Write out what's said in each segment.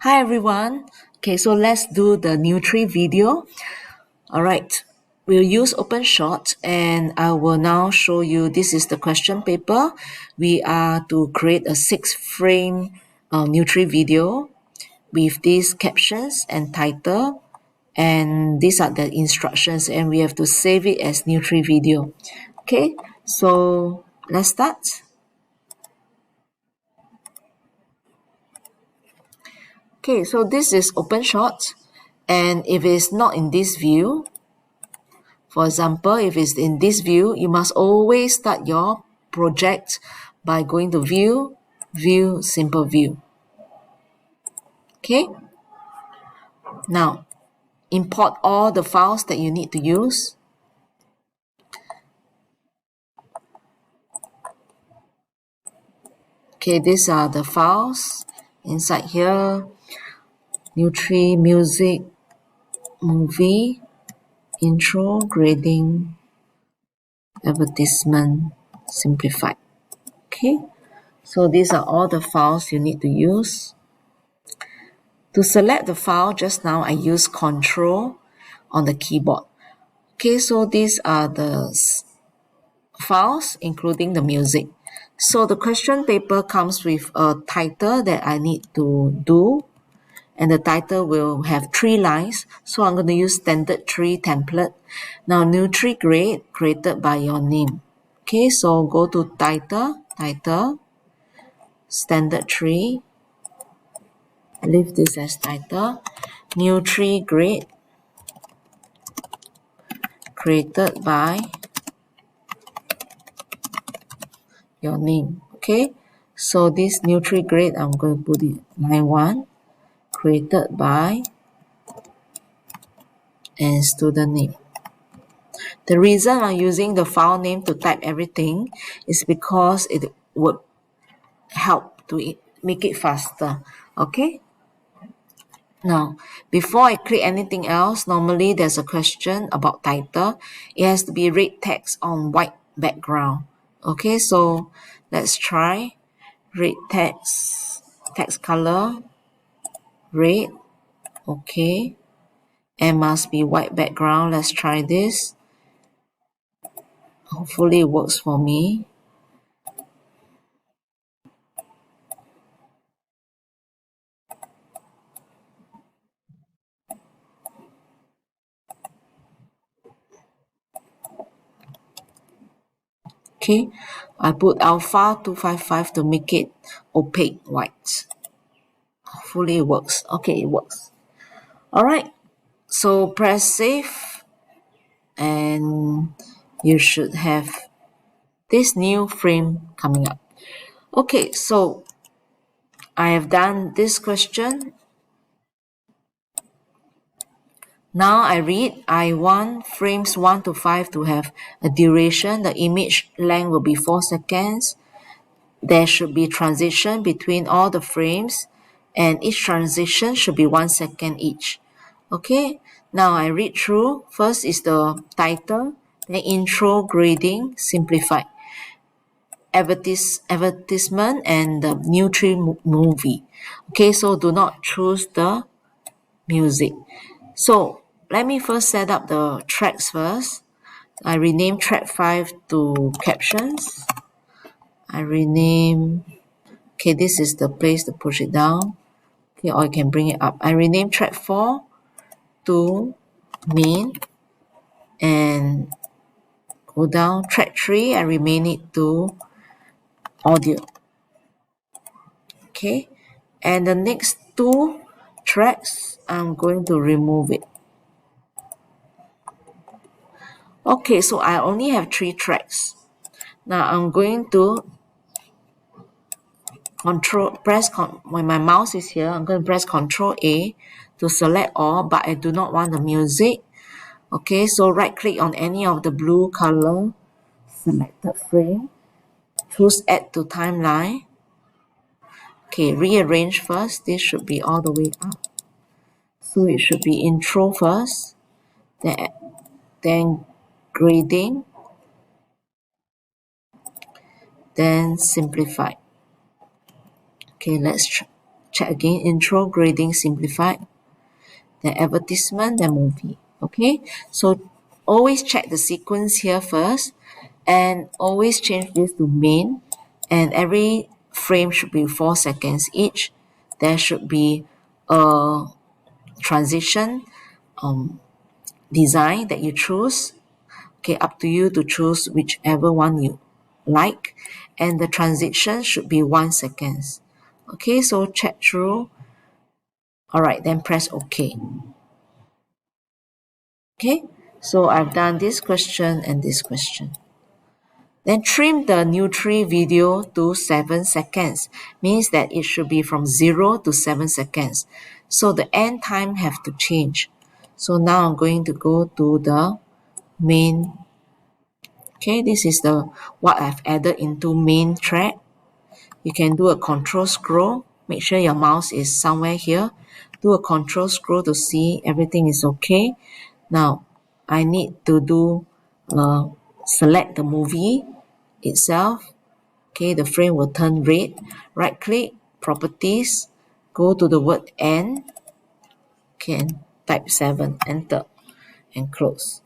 Hi everyone. Okay, so let's do the Nutrivideo. Alright, we'll use Openshot and I will now show you this is the question paper. We are to create a 6-frame Nutrivideo with these captions and title, and these are the instructions, and we have to save it as Nutrivideo. Okay, so let's start. Okay, so this is Openshot, and if it's not in this view, for example, if it's in this view, you must always start your project by going to View, View, Simple View. Okay? Now, import all the files that you need to use. Okay, these are the files inside here. Nutri, music, movie, intro, grading, advertisement, simplified. Okay? So these are all the files you need to use. To select the file, just now I use Control on the keyboard. Okay, so these are the files, including the music. So the question paper comes with a title that I need to do, and the title will have 3 lines. So I'm going to use standard 3 template. Now, Nutrigrade created by your name. Okay, so go to title, standard 3, leave this as title. Nutrigrade created by your name. Okay, so this Nutrigrade, I'm going to put it line 1, created by, and student name. The reason I'm using the file name to type everything is because it would help to make it faster. Okay, now before I click anything else, normally there's a question about title. It has to be red text on white background. Okay, so let's try red text color red. Okay, and must be white background. Let's try this. Hopefully it works for me. Okay, I put alpha 255 to make it opaque white. Hopefully it works. Okay, it works. All right, so press save and you should have this new frame coming up. Okay, so I have done this question. Now I read, I want frames 1 to 5 to have a duration. The image length will be 4 seconds. There should be transition between all the frames, and each transition should be 1 second each. Okay, now I read through. First is the title, then intro, grading, simplified, advertisement, and the movie. Okay, so do not choose the music. So let me first set up the tracks first. I rename track 5 to captions. I rename, okay, this is the place to push it down. Okay, or I can bring it up. I rename track 4 to main and go down. Track 3, I rename it to audio. Okay, and the next 2 tracks, I'm going to remove it. Okay, so I only have 3 tracks. Now I'm going to when my mouse is here, I'm going to press Control A to select all, but I do not want the music. Okay, so right click on any of the blue color selected frame, choose Add to Timeline. Okay, rearrange first. This should be all the way up. So it should be intro first, then grading, then simplified. Okay, let's try. check again, intro, grading, simplified, then advertisement, then movie. Okay, so always check the sequence here first, and always change this to main, and every frame should be 4 seconds each. There should be a transition design that you choose. Okay, up to you to choose whichever one you like, and the transition should be 1 seconds. Okay, so check through. All right, then press OK. Okay, so I've done this question and this question. Then trim the Nutrivideo to 7 seconds. Means that it should be from 0 to 7 seconds. So the end time have to change. So now I'm going to go to the main. Okay, this is the what I've added into main track. You can do a control scroll. Make sure your mouse is somewhere here. Do a control scroll to see everything is okay. Now, I need to do select the movie itself. Okay, the frame will turn red. Right click, properties, go to the word end. Okay, and type 7, enter, and close.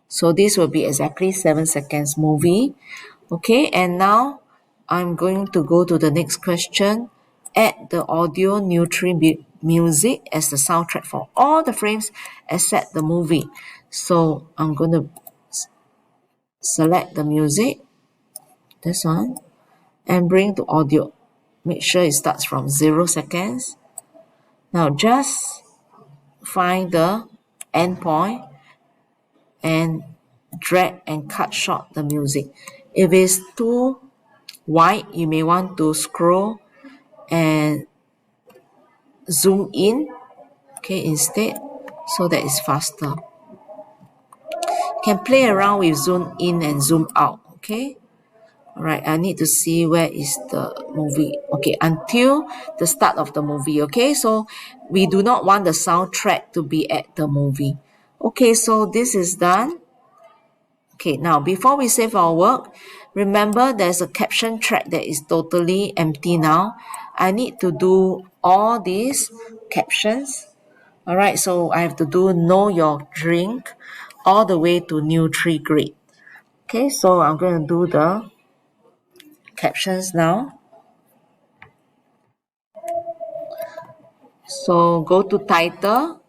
So this will be exactly 7 seconds movie. Okay, and now I'm going to go to the next question. Add the audio music as the soundtrack for all the frames except the movie. So I'm going to select the music, this one, and bring to audio. Make sure it starts from 0 seconds. Now just find the endpoint and drag and cut short the music. If it's too wide, you may want to scroll and zoom in, okay, instead, so that it's faster. You can play around with zoom in and zoom out, okay. All right, I need to see where is the movie. Okay, until the start of the movie. Okay, so we do not want the soundtrack to be at the movie. Okay, so this is done. Okay, now before we save our work, remember there's a caption track that is totally empty now. I need to do all these captions. All right, so I have to do know your drink all the way to Nutrigrade. Okay, so I'm going to do the captions now. So go to title,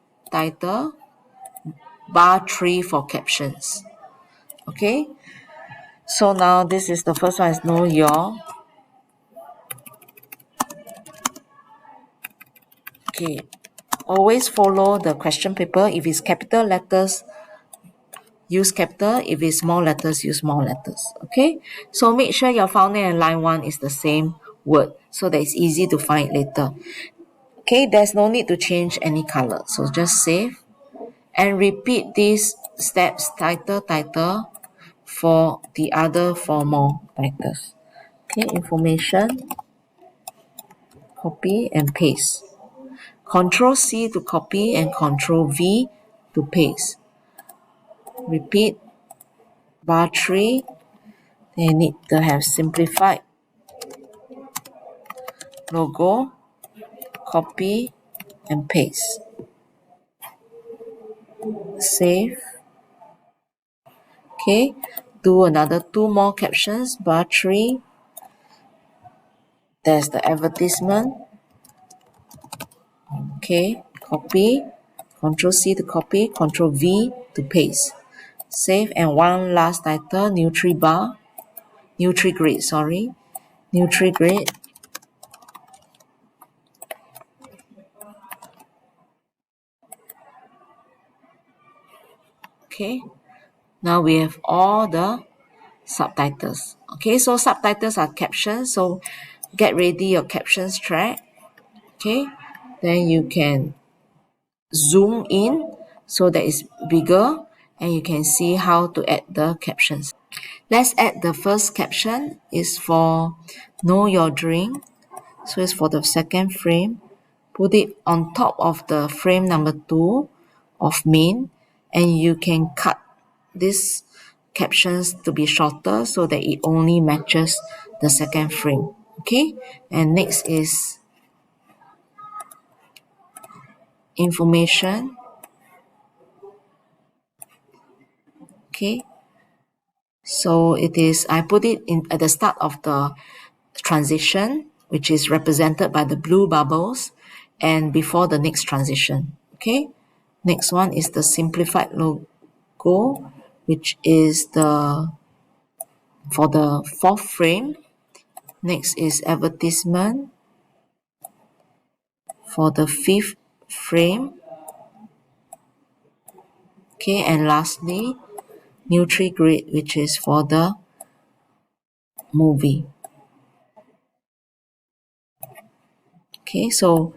bar 3 for captions. Okay, so now this is the first one is know your. Okay, always follow the question paper. If it's capital letters, use capital. If it's small letters, use small letters. Okay, so make sure your file name and line 1 is the same word so that it's easy to find later. Okay, there's no need to change any color. So just save and repeat these steps, title, for the other 4 more titles. Okay, information, copy and paste. Control C to copy and Control V to paste. Repeat, bar 3, they need to have simplified logo, copy and paste. Save. Okay, do another 2 more captions, bar 3. There's the advertisement. Okay, copy, Control C to copy, Control V to paste. Save, and one last title, Nutrigrade, sorry. Nutrigrade. Okay, now we have all the subtitles. Okay, so subtitles are captions, so get ready your captions track. Okay, then you can zoom in so that it's bigger and you can see how to add the captions. Let's add the first caption. Is for know your drink. So it's for the second frame. Put it on top of the frame number 2 of main, and you can cut these captions to be shorter so that it only matches the second frame. Okay, and next is information. Okay, so it is, I put it in at the start of the transition, which is represented by the blue bubbles, and before the next transition. Okay, next one is the simplified logo, which is the for the fourth frame. Next is advertisement for the fifth frame. Okay, and lastly, Nutrigrade, which is for the movie. Okay, so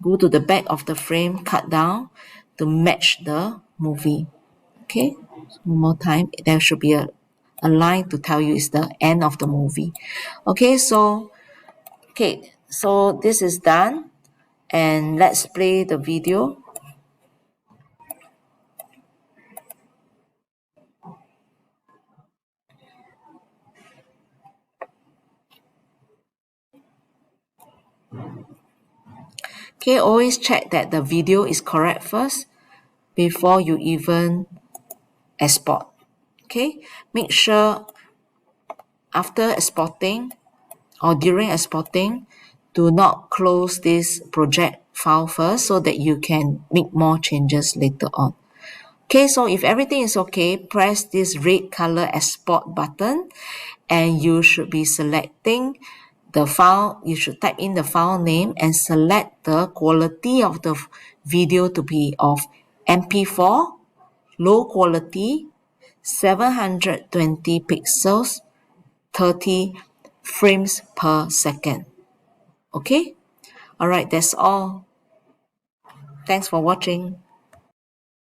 go to the back of the frame, cut down to match the movie. Okay, one more time. There should be a line to tell you it's the end of the movie. Okay, so this is done, and let's play the video. Okay, always check that the video is correct first before you even export. Okay, make sure after exporting or during exporting, do not close this project file first so that you can make more changes later on. Okay, so if everything is okay, press this red color export button and you should be selecting the file. You should type in the file name and select the quality of the video to be of MP4, low quality, 720 pixels, 30 frames per second. Okay? Alright, that's all. Thanks for watching.